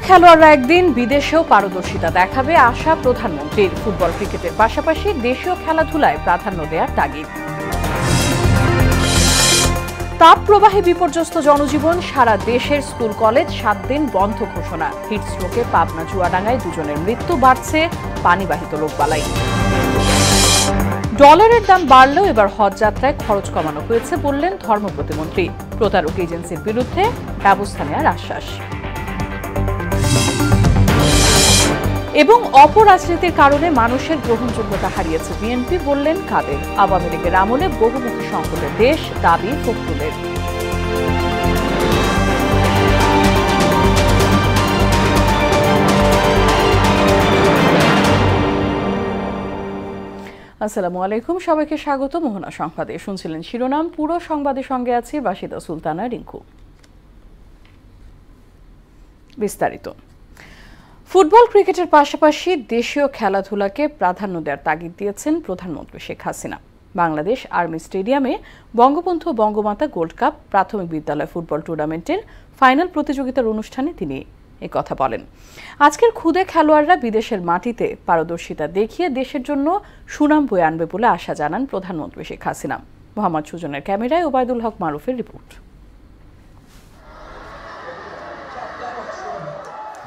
খেলোয়াড়রা একদিন বিদেশেও পারদর্শিতা দেখাবে আশা প্রধানমন্ত্রীর। ফুটবল ক্রিকেটের পাশাপাশি দেশীয় খেলাধুলায় প্রাধান্য দেওয়ার তাগিদ। তাপ প্রবাহে বিপর্যস্ত জনজীবন, সারা দেশের স্কুল কলেজ 7 দিন বন্ধ ঘোষণা। হিটস্ট্রোকে পাবনা চুয়াডাঙ্গায় 2 জনের মৃত্যু, বাড়ছে পানিবাহিত রোগবালাই। ডলারের দাম বাড়লেও এবার হজ যাত্রায় খরচ কমানো হয়েছে বললেন ধর্ম প্রতিমন্ত্রী। প্রতারক এজেন্সির বিরুদ্ধে ব্যবস্থা নেওয়ার আশ্বাস। এবং অপরাজনীতির কারণে মানুষের গ্রহণযোগ্যতা হারিয়েছে বিএনপি বললেন কাদের। আওয়ামী লীগের আমলে বহুমুখী সংকটের দেশ, দাবি ফখরুলের। আসসালামু আলাইকুম, সবাইকে স্বাগত মোহনা সংবাদে। শুনছিলেন শিরোনাম, পুরো সংবাদের সঙ্গে আছি বাসিদা সুলতানা রিঙ্কু। বিস্তারিত। ফুটবল ক্রিকেটের পাশাপাশি দেশীয় খেলাধুলাকে প্রাধান্য দেওয়ার তাগিদ দিয়েছেন প্রধানমন্ত্রী শেখ হাসিনা। বাংলাদেশ আর্মি স্টেডিয়ামে বঙ্গবন্ধু বঙ্গমাতা গোল্ড কাপ প্রাথমিক বিদ্যালয় ফুটবল টুর্নামেন্টের ফাইনাল প্রতিযোগিতার অনুষ্ঠানে তিনি কথা বলেন। আজকের খুদে খেলোয়াড়রা বিদেশের মাটিতে পারদর্শিতা দেখিয়ে দেশের জন্য সুনাম বয়ে আনবে বলে আশা জানান প্রধানমন্ত্রী শেখ হাসিনা। মোহাম্মদ সুজনের ক্যামেরায় ওবায়দুল হক মারুফের রিপোর্ট।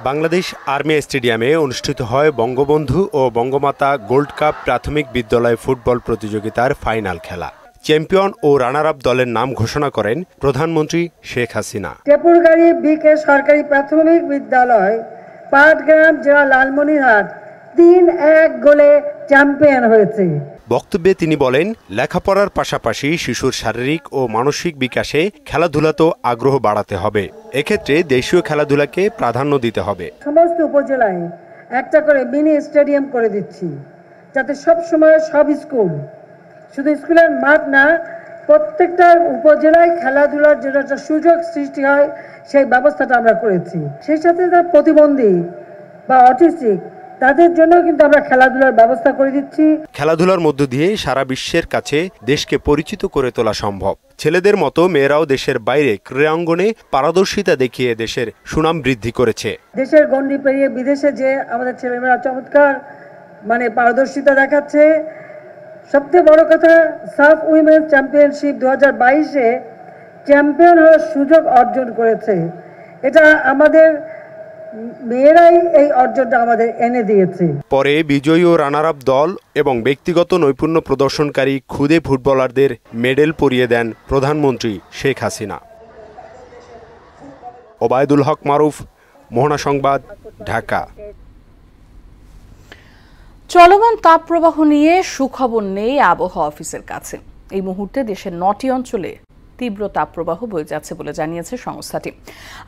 বাংলাদেশ আর্মি স্টেডিয়ামে অনুষ্ঠিত হয় বঙ্গবন্ধু ও বঙ্গমাতা গোল্ড কাপ প্রাথমিক বিদ্যালয় ফুটবল প্রতিযোগিতার ফাইনাল খেলা। চ্যাম্পিয়ন ও রানার আপ দলের নাম ঘোষণা করেন প্রধানমন্ত্রী শেখ হাসিনা। টেপুরগাড়ি বিকে সরকারি প্রাথমিক বিদ্যালয়, পাটগ্রাম জেলা লালমনিরহাট 3-1 গোলে চ্যাম্পিয়ন হয়েছে। বক্তব্যে তিনি বলেন, লেখাপড়ার পাশাপাশি শিশুর শারীরিক ও মানসিক বিকাশে খেলাধুলাতেও আগ্রহ বাড়াতে হবে। এক্ষেত্রে দেশীয় খেলাধুলাকে প্রাধান্য দিতে হবে। সমস্ত উপজেলায় একটা করে মিনি স্টেডিয়াম করে দিচ্ছি, যাতে সব সময় সব স্কুল, শুধু স্কুলের মাঠ না, প্রত্যেকটা উপজেলায় খেলাধুলার যেটা একটা সুযোগ সৃষ্টি হয় সেই ব্যবস্থাটা আমরা করেছি। সেই সাথে যারা প্রতিবন্ধী বা অটিস্টিক তাদের জন্য কিন্তু আমরা খেলাধুলার ব্যবস্থা করে দিচ্ছি। খেলাধুলার মধ্য দিয়ে সারা বিশ্বের কাছে দেশকে পরিচিত করে তোলা সম্ভব। ছেলেদের মতো মেয়েরাও দেশের বাইরে ক্রীড়াঙ্গনে পারদর্শিতা দেখিয়ে দেশের সুনাম বৃদ্ধি করেছে। দেশের গণ্ডি পেরিয়ে বিদেশে যে আমাদের ছেলেমেয়েরা চমৎকার পারদর্শিতা দেখাচ্ছে। সবচেয়ে বড় কথা, সাফ উইমেন্স চ্যাম্পিয়নশিপ 2022-এ চ্যাম্পিয়ন হওয়ার সুযোগ অর্জন করেছে। এটা আমাদের মেয়েরাই এই অর্জনটা আমাদের এনে দিয়েছে। পরে বিজয়ী ও রানার আপ দল এবং ব্যক্তিগত নৈপুণ্য প্রদর্শনকারী খুদে ফুটবলারদের মেডেল পরিয়ে দেন প্রধানমন্ত্রী শেখ হাসিনা। ওবায়দুল হক মারুফ, মোহনা সংবাদ, ঢাকা। চলমান তাপপ্রবাহ নিয়ে সুখবর নেই আবহাওয়া অফিসের কাছে। এই মুহূর্তে দেশের 9টি অঞ্চলে তীব্র তাপপ্রবাহ বয়ে যাচ্ছে বলে জানিয়েছে সংস্থাটি।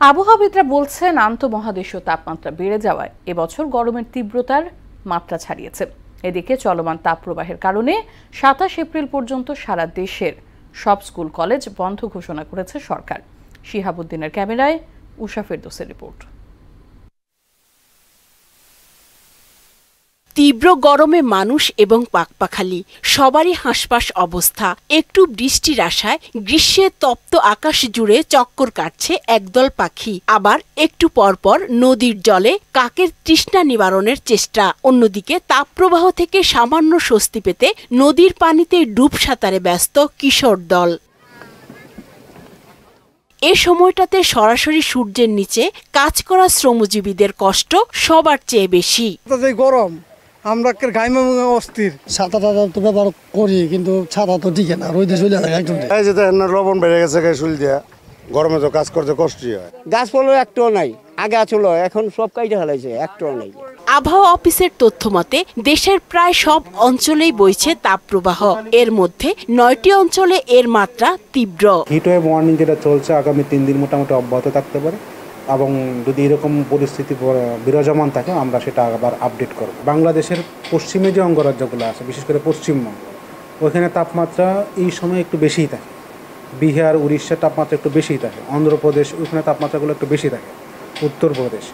আবহাওয়াবিদরা বলছেন, আন্তঃমহাদেশীয় তাপমাত্রা বেড়ে যাওয়ায় এবছর গরমের তীব্রতার মাত্রা ছাড়িয়েছে। এদিকে চলমান তাপপ্রবাহের কারণে 27 এপ্রিল পর্যন্ত সারা দেশের সব স্কুল কলেজ বন্ধ ঘোষণা করেছে সরকার। শিহাবুদ্দিনের ক্যামেরায় উষা ফেরদৌসের রিপোর্ট। তীব্র গরমে মানুষ এবং পাখপাখালি সবারই হাঁসফাঁস অবস্থা। একটু বৃষ্টির আশায় গ্রীষ্মের তপ্ত আকাশ জুড়ে চক্কর কাটছে একদল পাখি। আবার একটু পরপর নদীর জলে কাকের তৃষ্ণা নিবারণের চেষ্টা। অন্যদিকে তাপপ্রবাহ থেকে সামান্য স্বস্তি পেতে নদীর পানিতে ডুব সাঁতারে ব্যস্ত কিশোর দল। এ সময়টাতে সরাসরি সূর্যের নিচে কাজ করা শ্রমজীবীদের কষ্ট সবার চেয়ে বেশি। গরম আমরা অস্থির। ছাতা তো ব্যবহার করি, কিন্তু ছাতা তো টিকে না, রোদে চলে যায় একদম। লবণ বেড়ে গেছে শুল দিয়া, গরমে তো কাজ করতে কষ্টই হয়। গাছপালা একটাও নাই, আগে ছিল, এখন সব কাইটে ফেলাইছে, একটাও নাই। আবহাওয়া অফিসের তথ্য মতে দেশের প্রায় সব অঞ্চলেই বইছে তাপপ্রবাহ। এর মধ্যে 9টি অঞ্চলে এর মাত্রা তীব্র। হিটওয়েভ ওয়ার্নিং যেটা চলছে আগামী 3 দিন মোটামুটি অব্যাহত থাকতে পারে, এবং যদি এরকম পরিস্থিতি বিরাজমান থাকে আমরা সেটা আবার আপডেট করব। বাংলাদেশের পশ্চিমে যে অঙ্গরাজ্যগুলো আছে, বিশেষ করে পশ্চিমবঙ্গ, ওইখানে তাপমাত্রা এই সময় একটু বেশিই থাকে। বিহার, উড়িষ্যার তাপমাত্রা একটু বেশিই থাকে। অন্ধ্রপ্রদেশ, ওইখানে তাপমাত্রাগুলো একটু বেশি থাকে। উত্তরপ্রদেশ,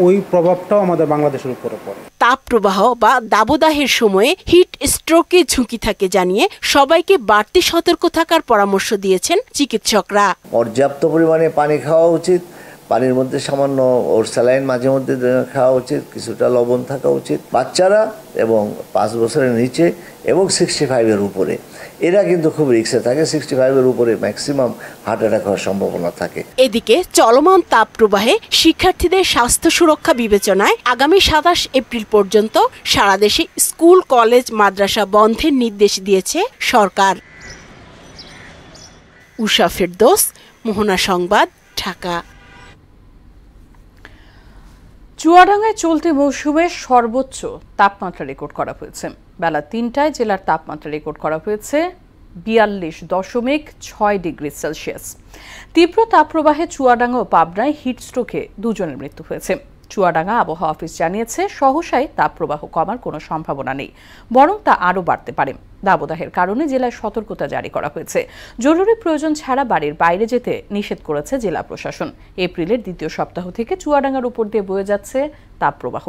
ওই প্রভাবটাও আমাদের বাংলাদেশের উপরে পড়ে। তাপপ্রবাহ বা দাবদাহের সময়ে হিট স্ট্রোকের ঝুঁকি থাকে জানিয়ে সবাইকে বাড়তি সতর্ক থাকার পরামর্শ দিয়েছেন চিকিৎসকরা। পর্যাপ্ত পরিমাণে পানি খাওয়া উচিত, পানির মধ্যে সামান্য ওর স্যালাইন মাঝে মধ্যে খাওয়া উচিত, কিছুটা লবণ থাকা উচিত। বাচ্চারা এবং 5 বছরের নিচে এবং 65-এর উপরে এরা কিন্তু খুব রিস্কে থাকে। 65-এর উপরে ম্যাক্সিমাম হার্ট অ্যাটাক হওয়ার সম্ভাবনা থাকে। এদিকে চলমান তাপপ্রবাহে শিক্ষার্থীদের স্বাস্থ্য সুরক্ষা বিবেচনায় আগামী 27 এপ্রিল পর্যন্ত সারা দেশে স্কুল, কলেজ, মাদ্রাসা বন্ধের নির্দেশ দিয়েছে সরকার। উষা ফেরদৌস, মোহনা সংবাদ, ঢাকা। চুয়াডাঙ্গায় চলতি মৌসুমে সর্বোচ্চ তাপমাত্রা রেকর্ড করা হয়েছে। বেলা 3টায় জেলার তাপমাত্রা রেকর্ড করা হয়েছে 42.6 ডিগ্রি সেলসিয়াস। তীব্র তাপপ্রবাহে চুয়াডাঙ্গা ও পাবনায় হিটস্ট্রোকে 2 জনের মৃত্যু হয়েছে। চুয়াডাঙ্গা আবহাওয়া অফিস জানিয়েছে সহসায় তাপপ্রবাহ কমার কোনো সম্ভাবনা নেই, বরং তা আরও বাড়তে পারে। দাবদাহের কারণে জেলায় সতর্কতা জারি করা হয়েছে। জরুরি প্রয়োজন ছাড়া বাড়ির বাইরে যেতে নিষেধ করেছে জেলা প্রশাসন। এপ্রিলের দ্বিতীয় সপ্তাহ থেকে চুয়াডাঙ্গার উপর দিয়ে বয়ে যাচ্ছে তাপপ্রবাহ।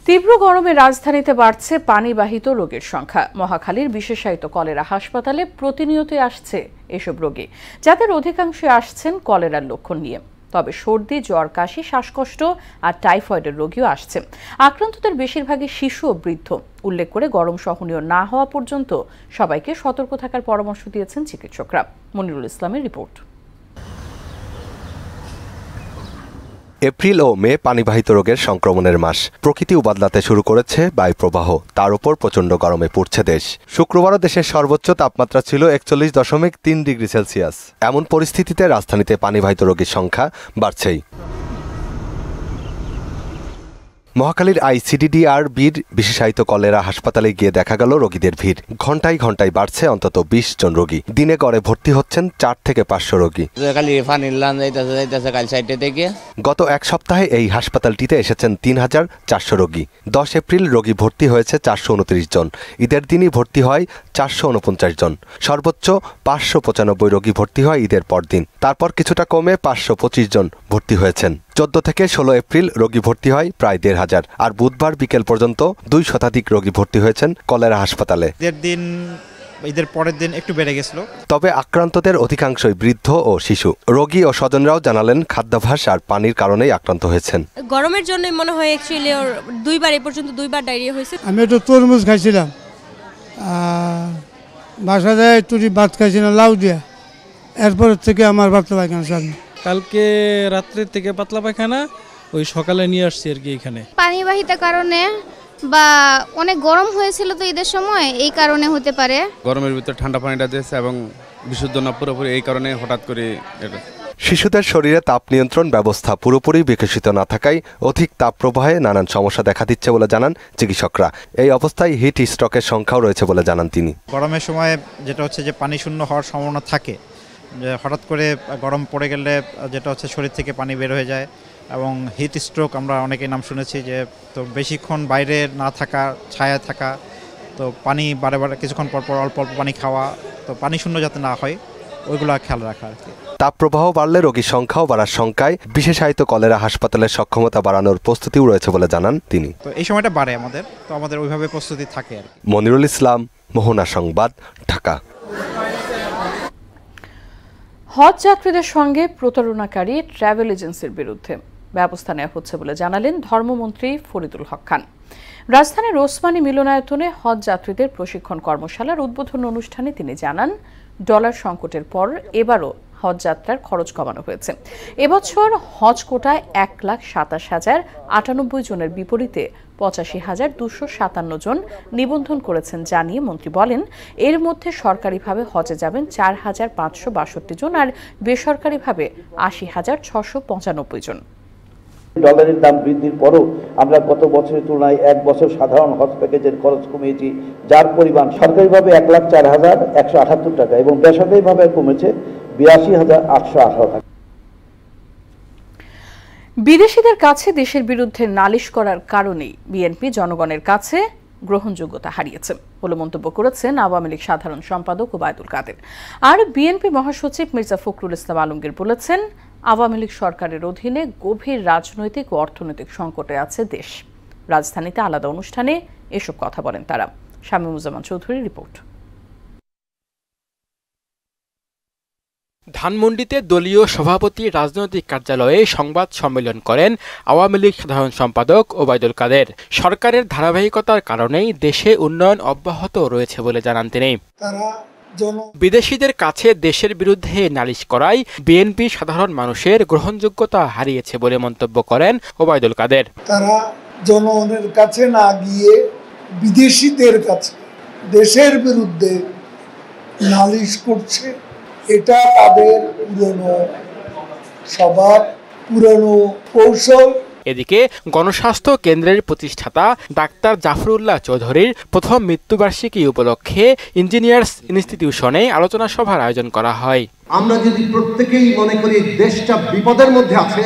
তীব্র গরমে রাজধানীতে বাড়ছে পানিবাহিত রোগের সংখ্যা। মহাখালীর বিশেষায়িত কলেরা হাসপাতালে প্রতিনিয়তই আসছে এসব রোগী, যাদের অধিকাংশই আসছেন কলেরার লক্ষণ নিয়ে। তবে সর্দি, জ্বর, কাশি, শ্বাসকষ্ট আর টাইফয়েডের রোগীও আসছে। আক্রান্তদের বেশিরভাগই শিশু ও বৃদ্ধ। উল্লেখ করে গরম সহনীয় না হওয়া পর্যন্ত সবাইকে সতর্ক থাকার পরামর্শ দিয়েছেন চিকিৎসকরা। মনিরুল ইসলামের রিপোর্ট। এপ্রিল ও মে পানিবাহিত রোগের সংক্রমণের মাস। প্রকৃতি বদলাতে শুরু করেছে বায়ুপ্রবাহ, তার উপর প্রচণ্ড গরমে পুড়ছে দেশ। শুক্রবারও দেশের সর্বোচ্চ তাপমাত্রা ছিল 41.3 ডিগ্রি সেলসিয়াস। এমন পরিস্থিতিতে রাজধানীতে পানিবাহিত রোগীর সংখ্যা বাড়ছেই। মহাখালীর ICDDR-বির বিশেষায়িত কলেরা হাসপাতালে গিয়ে দেখা গেল রোগীদের ভিড়। ঘন্টায় ঘন্টায় বাড়ছে অন্তত 20 জন রোগী। দিনে গড়ে ভর্তি হচ্ছেন 4 থেকে 500 রোগী। গত এক সপ্তাহে এই হাসপাতালটিতে এসেছেন 3400 রোগী। 10 এপ্রিল রোগী ভর্তি হয়েছে 429 জন। ঈদের দিনই ভর্তি হয় 449 জন। সর্বোচ্চ 595 রোগী ভর্তি হয় ঈদের পরদিন। তারপর কিছুটা কমে 525 জন ভর্তি হয়েছেন। 14 থেকে 16 এপ্রিল রোগী ভর্তি হয় প্রায় 1500। আর বুধবার বিকেল পর্যন্ত 2 শতাধিক রোগী ভর্তি হয়েছেন কলেরা হাসপাতালে। ঈদের পরের দিন একটু বেড়ে গেছিল। তবে আক্রান্তদের অধিকাংশই বৃদ্ধ ও শিশু। রোগী ও স্বজনরাও জানালেন খাদ্যাভ্যাস আর পানির কারণেই আক্রান্ত হয়েছেন। গরমের জন্যই মনে হয় অ্যাকচুয়ালি ওর 2বার এ পর্যন্ত 2বার ডায়রিয়া হয়েছে। আমি একটু তরমুজ খাইছিলাম, বাসায় যায় একটু ভাত খাইছিলাম লাউ দিয়া, এরপর থেকে আমার পাতলা পায়খানা চালু। কালকে রাত্রের থেকে পাতলা পায়খানা, ওই সকালে নিয়ে আসছি আর কি। এখানে পানিবাহিত কারণে বা অনেক গরম হয়েছিল তো ঈদের সময়, এই কারণে হতে পারে। গরমের ভিতরে ঠান্ডা পানিটা দিয়েছে এবং বিশুদ্ধ না পুরোপুরি, এই কারণে হঠাৎ করে এটা। শিশুদের শরীরে তাপ নিয়ন্ত্রণ ব্যবস্থা পুরোপুরি বিকশিত না থাকায় অধিক তাপ প্রবাহে নানান সমস্যা দেখা দিচ্ছে বলে জানান চিকিৎসকরা। এই অবস্থায় হিট স্ট্রোকের সংখ্যাও রয়েছে বলে জানান তিনি। গরমের সময় যেটা হচ্ছে যে পানি শূন্য হওয়ার সম্ভাবনা থাকে, যে হঠাৎ করে গরম পড়ে গেলে যেটা হচ্ছে শরীর থেকে পানি বের হয়ে যায় এবং হিট স্ট্রোক আমরা অনেকেই নাম শুনেছি। যে তো বেশিক্ষণ বাইরে না থাকা, ছায়া থাকা, তো পানি বারে বারে কিছুক্ষণ পর পর অল্প অল্প পানি খাওয়া, তো পানি শূন্য যাতে না হয় ওইগুলো খেয়াল রাখা আর কি। তাপপ্রবাহ বাড়লে রোগীর সংখ্যাও বাড়ার শঙ্কায় বিশেষায়িত কলেরা হাসপাতালের সক্ষমতা বাড়ানোর প্রস্তুতিও রয়েছে বলে জানান তিনি। তো এই সময়টা বাড়ে আমাদের, তো আমাদের ওইভাবে প্রস্তুতি থাকে আর কি। মনিরুল ইসলাম, মোহনা সংবাদ, ঢাকা। হজ যাত্রীদের সঙ্গে প্রতারণাকারী ট্রাভেল এজেন্সির বিরুদ্ধে ব্যবস্থা নেওয়া হচ্ছে বলে জানালেন ধর্মমন্ত্রী ফরিদুল হক খান। রাজধানীর ওসমানী মিলনায়তনে হজ যাত্রীদের প্রশিক্ষণ কর্মশালার উদ্বোধন অনুষ্ঠানে তিনি জানান, ডলার সংকটের পর এবারও হজ যাত্রার খরচ কমানো হয়েছে। এবছর হজ কোটায় 1,27,098 জনের বিপরীতে 85,257 জন নিবন্ধন করেছেন জানিয়ে মন্ত্রী বলেন, এর মধ্যে সরকারিভাবে হজে যাবেন 4,562 জন আর বেসরকারিভাবে 80,695 জন। ডলারের দাম বৃদ্ধির পরও আমরা গত বছরের তুলনায় 1 বছর সাধারণ হজ প্যাকেজের খরচ কমিয়েছি, যার পরিমাণ সরকারিভাবে 1,04,178 টাকা এবং বেসরকারিভাবে কমেছে 82,818 টাকা। বিদেশিদের কাছে দেশের বিরুদ্ধে নালিশ করার কারণেই বিএনপি জনগণের কাছে গ্রহণযোগ্যতা হারিয়েছে বলে মন্তব্য করেছেন আওয়ামী লীগ সাধারণ সম্পাদক ওবায়দুল কাদের। আর বিএনপি মহাসচিব মির্জা ফখরুল ইসলাম আলমগীর বলেছেন, আওয়ামী লীগ সরকারের অধীনে গভীর রাজনৈতিক ও অর্থনৈতিক সংকটে আছে দেশ। রাজধানীতে আলাদা অনুষ্ঠানে এসব কথা বলেন তারা। শামীমুজ্জামান চৌধুরীর রিপোর্ট। ধানমন্ডিতে দলীয় সভাপতি রাজনৈতিক কার্যালয়ে সংবাদ সম্মেলন করেন আওয়ামী লীগ সাধারণ সম্পাদক ওবায়দুল কাদের। সরকারের ধারাবাহিকতার কারণেই দেশে উন্নয়ন অব্যাহত রয়েছে বলে জানান তিনি। বিদেশিদের কাছে দেশের বিরুদ্ধে নালিশ করায় বিএনপি সাধারণ মানুষের গ্রহণযোগ্যতা হারিয়েছে বলে মন্তব্য করেন ওবায়দুল কাদের। তারা জনগণের কাছে না গিয়ে বিদেশিদের কাছে দেশের বিরুদ্ধে নালিশ করছে, এটা তাদের পুরনো স্বভাব, পুরনো কৌশল। এদিকে গণস্বাস্থ্য কেন্দ্রের প্রতিষ্ঠাতা ডাক্তার জাফরুল্লাহ চৌধুরীর প্রথম মৃত্যুবার্ষিকী উপলক্ষে ইঞ্জিনিয়ার্স ইনস্টিটিউশনে আলোচনা সভার আয়োজন করা হয়। আমরা যদি প্রত্যেকেই মনে করি দেশটা বিপদের মধ্যে আছে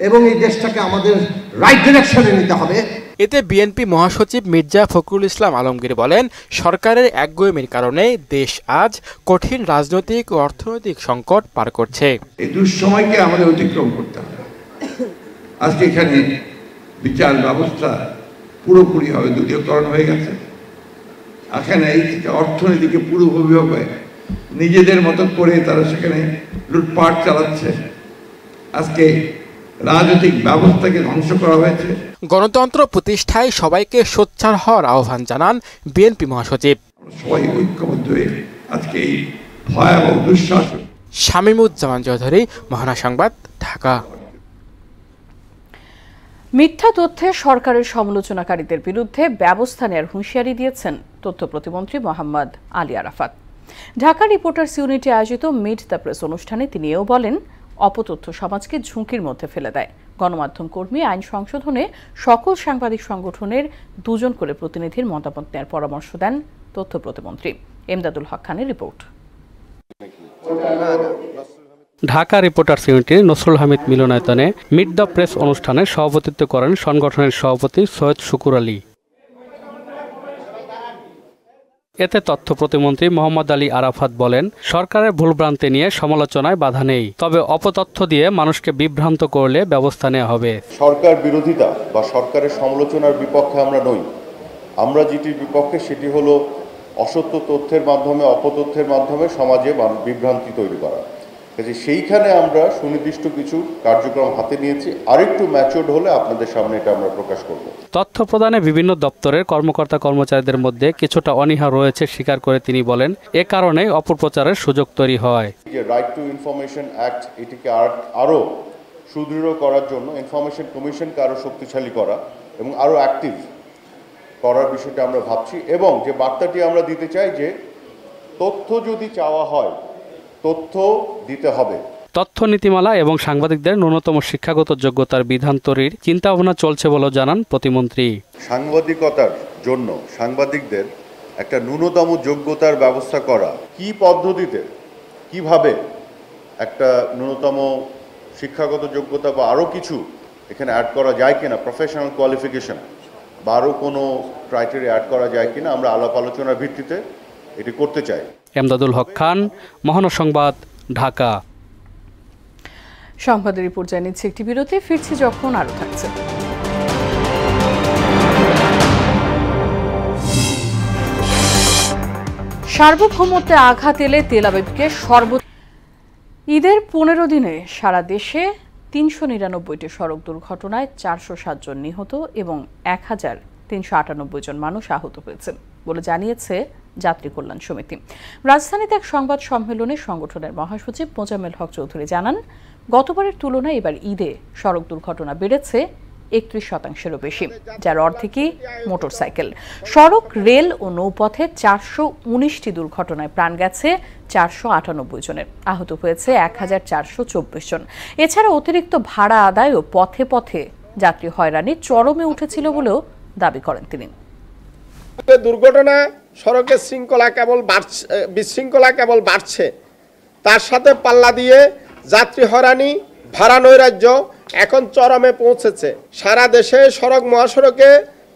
এবং এই দেশটাকে আমাদের রাইট ডিরেকশনে নিতে হবে। এতে বিএনপি মহাসচিব মির্জা ফখরুল ইসলাম আলমগীর বলেন, সরকারের একগুঁয়েমির কারণে দেশ আজ কঠিন রাজনৈতিক ও অর্থনৈতিক সংকট পার করছে। এই দুঃসময়কে আমাদের অতিক্রম করতে হবে। আজকে এখানে বিচার ব্যবস্থা পুরোপুরিভাবে দলীয়করণ হয়ে গেছে। এখানে এই অর্থনীতিকে পুরোপুরিভাবে নিজেদের মতো করে তারা সেখানে লুটপাট চালাচ্ছে। আজকে রাজনৈতিক ব্যবস্থাকে ধ্বংস করা হয়েছে। গণতন্ত্র প্রতিষ্ঠায় সবাইকে সোচ্চার হওয়ার আহ্বান জানান বিএনপি মহাসচিব। সবাই ঐক্যবদ্ধ হয়ে আজকে এই ভয়াবহ দুঃশাসন। শামীমুজ্জামান চৌধুরী, মহানা সংবাদ, ঢাকা। মিথ্যা তথ্যে সরকারের সমালোচনাকারীদের বিরুদ্ধে ব্যবস্থা নেওয়ার হুঁশিয়ারি দিয়েছেন তথ্য প্রতিমন্ত্রী মোহাম্মদ আলী আরাফাত। ঢাকা রিপোর্টার্স ইউনিটে আয়োজিত মিট দ্য প্রেস অনুষ্ঠানে তিনি এও বলেন, অপতথ্য সমাজকে ঝুঁকির মধ্যে ফেলে দেয়। গণমাধ্যম কর্মী আইন সংশোধনে সকল সাংবাদিক সংগঠনের 2 জন করে প্রতিনিধির মতামত নেওয়ার পরামর্শ দেন তথ্য প্রতিমন্ত্রী। এমদাদুল হক খানের রিপোর্ট। ঢাকা রিপোর্টার্স ইউনিটির নসরুল হামিদ মিলনায়তনে মিট দ্য প্রেস অনুষ্ঠানে সভাপতিত্ব করেন সংগঠনের সভাপতি সৈয়দ শুকুর আলী। এতে তথ্য প্রতিমন্ত্রী মোহাম্মদ আলী আরাফাত বলেন, সরকারের ভুলভ্রান্তি নিয়ে সমালোচনায় বাধা নেই, তবে অপতথ্য দিয়ে মানুষকে বিভ্রান্ত করলে ব্যবস্থা নেওয়া হবে। সরকার বিরোধিতা বা সরকারের সমালোচনার বিপক্ষে আমরা নই। আমরা যেটির বিপক্ষে সেটি হলো অসত্য তথ্যের মাধ্যমে, অপতথ্যের মাধ্যমে সমাজে বিভ্রান্তি তৈরি করা। সেইখানে আমরা সুনির্দিষ্ট কিছু কার্যক্রম হাতে নিয়েছি। আরেকটু ম্যাচিউরড হলে আপনাদের সামনে এটা আমরা প্রকাশ করব। তথ্য প্রদানে বিভিন্ন দপ্তরের কর্মকর্তা কর্মচারীদের মধ্যে কিছুটা অনীহা রয়েছে স্বীকার করে তিনি বলেন, এ কারণে অপপ্রচারের সুযোগ তৈরি হয়। যে রাইট টু ইনফরমেশন অ্যাক্ট, এটিকে আরও সুদৃঢ় করার জন্য ইনফরমেশন কমিশনকে আরও শক্তিশালী করা এবং আরও অ্যাক্টিভ করার বিষয়টা আমরা ভাবছি। এবং যে বার্তাটি আমরা দিতে চাই যে তথ্য যদি চাওয়া হয়, তথ্য দিতে হবে। তথ্য নীতিমালা এবং সাংবাদিকদের ন্যূনতম শিক্ষাগত যোগ্যতার বিধান তৈরির চিন্তাভাবনা চলছে বলে জানান প্রতিমন্ত্রী। সাংবাদিকতার জন্য সাংবাদিকদের একটা ন্যূনতম যোগ্যতার ব্যবস্থা করা, কি পদ্ধতিতে, কিভাবে একটা ন্যূনতম শিক্ষাগত যোগ্যতা বা আরও কিছু এখানে অ্যাড করা যায় কিনা, প্রফেশনাল কোয়ালিফিকেশন বা আরও কোনো ক্রাইটেরিয়া অ্যাড করা যায় কিনা, আমরা আলাপ আলোচনার ভিত্তিতে এটি করতে চাই। এমদাদুল হক খান, মহানা সংবাদ, ঢাকা। সংবাদের রিপোর্ট জানিয়েছে একটি বিরতি, ফিরছি যখন আরো থাকছে। সার্বভৌমত্বে আঘাত এলে তেল আবিবকে ঈদের 15 দিনে সারা দেশে 399টি সড়ক দুর্ঘটনায় 407 জন নিহত এবং 1398 জন মানুষ আহত হয়েছে বলে জানিয়েছে যাত্রী কল্যাণ সমিতি। রাজধানীতে এক সংবাদ সম্মেলনে সংগঠনের মহাসচিব মোজাম্মেল হক চৌধুরী জানান, গতবারের তুলনায় এবার ঈদে সড়ক দুর্ঘটনা বেড়েছে 31%-এরও বেশি, যার অর্ধেকই মোটরসাইকেল। সড়ক, রেল ও নৌপথে 419টি দুর্ঘটনায় প্রাণ গেছে 498 জনের, আহত হয়েছে 1424 জন। এছাড়া অতিরিক্ত ভাড়া আদায় ও পথে পথে যাত্রী হয়রানি চরমে উঠেছিল বলেও দাবি করেন তিনি। দুর্ঘটনা, সড়কের বিশৃঙ্খলা কেবল বাড়ছে, তার সাথে পাল্লা দিয়ে যাত্রী হয়রানি, ভাড়া নৈরাজ্য এখন চরমে পৌঁছেছে। সারা দেশে সড়ক মহাসড়কে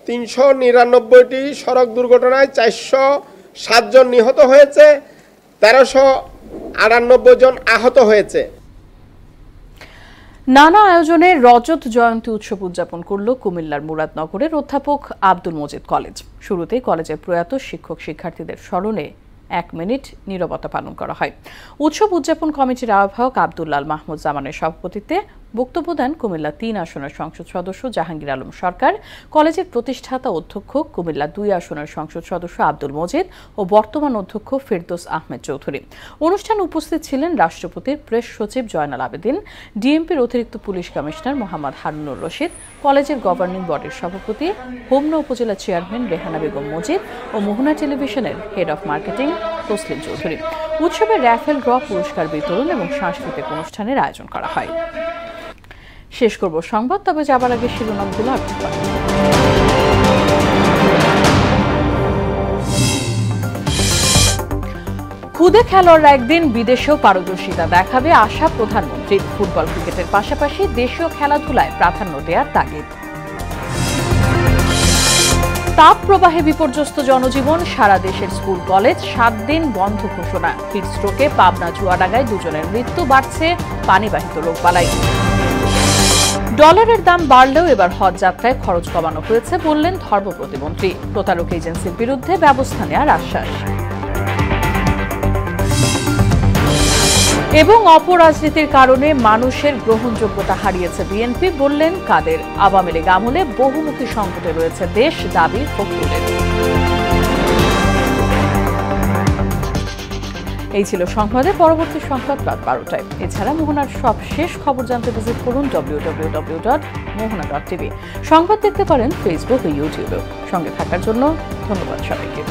399টি সড়ক দুর্ঘটনায় 407 জন নিহত হয়েছে, 1398 জন আহত হয়েছে। নানা আয়োজনে রজত জয়ন্তী উৎসব উদযাপন করল কুমিল্লার মুরাদনগরের অধ্যাপক আব্দুল মজিদ কলেজ। শুরুতেই কলেজের প্রয়াত শিক্ষক শিক্ষার্থীদের স্মরণে 1 মিনিট নীরবতা পালন করা হয়। উৎসব উদযাপন কমিটির আহ্বায়ক আব্দুল্লাল মাহমুদ জামানের সভাপতিত্বে বক্তব্য দেন কুমিল্লা 3 আসনের সংসদ সদস্য জাহাঙ্গীর আলম সরকার, কলেজের প্রতিষ্ঠাতা অধ্যক্ষ কুমিল্লা 2 আসনের সংসদ সদস্য আব্দুল মজিদ ও বর্তমান অধ্যক্ষ ফেরদৌস আহমেদ চৌধুরী। অনুষ্ঠানে উপস্থিত ছিলেন রাষ্ট্রপতির প্রেস সচিব জয়নাল আবেদিন, ডিএমপির অতিরিক্ত পুলিশ কমিশনার মোহাম্মদ হারুনুর রশিদ, কলেজের গভর্নিং বডির সভাপতি, হোমনা উপজেলা চেয়ারম্যান রেহানা বেগম মজিদ ও মোহনা টেলিভিশনের head of marketing Taslim Chowdhury. উৎসবে র্যাফেল ড্র, পুরস্কার বিতরণ এবং সাংস্কৃতিক অনুষ্ঠানের আয়োজন করা হয়। শেষ করব সংবাদ, তবে যাবার আগে শিরোনামগুলো আরেকবার। খুদে খেলোয়াড়রা একদিন বিদেশেও পারদর্শিতা দেখাবে আশা প্রধানমন্ত্রী। ফুটবল ক্রিকেটের পাশাপাশি দেশীয় খেলাধুলায় প্রাধান্য দেওয়ার তাগিদ। তাপ প্রবাহে বিপর্যস্ত জনজীবন, সারা দেশের স্কুল কলেজ 7 দিন বন্ধ ঘোষণা। হিটস্ট্রোকে পাবনা চুয়াডাঙ্গায় 2 জনের মৃত্যু, বাড়ছে পানিবাহিত রোগবালাই। ডলারের দাম বাড়লেও এবার হজ যাত্রায় খরচ কমানো হয়েছে বললেন ধর্ম প্রতিমন্ত্রী। প্রতারক এজেন্সির বিরুদ্ধে ব্যবস্থা নেওয়ার আশ্বাস। এবং অপরাজনীতির কারণে মানুষের গ্রহণযোগ্যতা হারিয়েছে বিএনপি বললেন কাদের। আওয়ামী লীগ আমলে বহুমুখী সংকটে রয়েছে দেশ, দাবি ফখরুলের। এই ছিল সংবাদে। পরবর্তী সংবাদ রাত 12টায়। এছাড়া মোহনার সব শেষ খবর জানতে ভিজিট করুন www.mohana.tv। সংবাদ দেখতে পারেন ফেসবুক ও ইউটিউবেও। সঙ্গে থাকার জন্য ধন্যবাদ সবাইকে।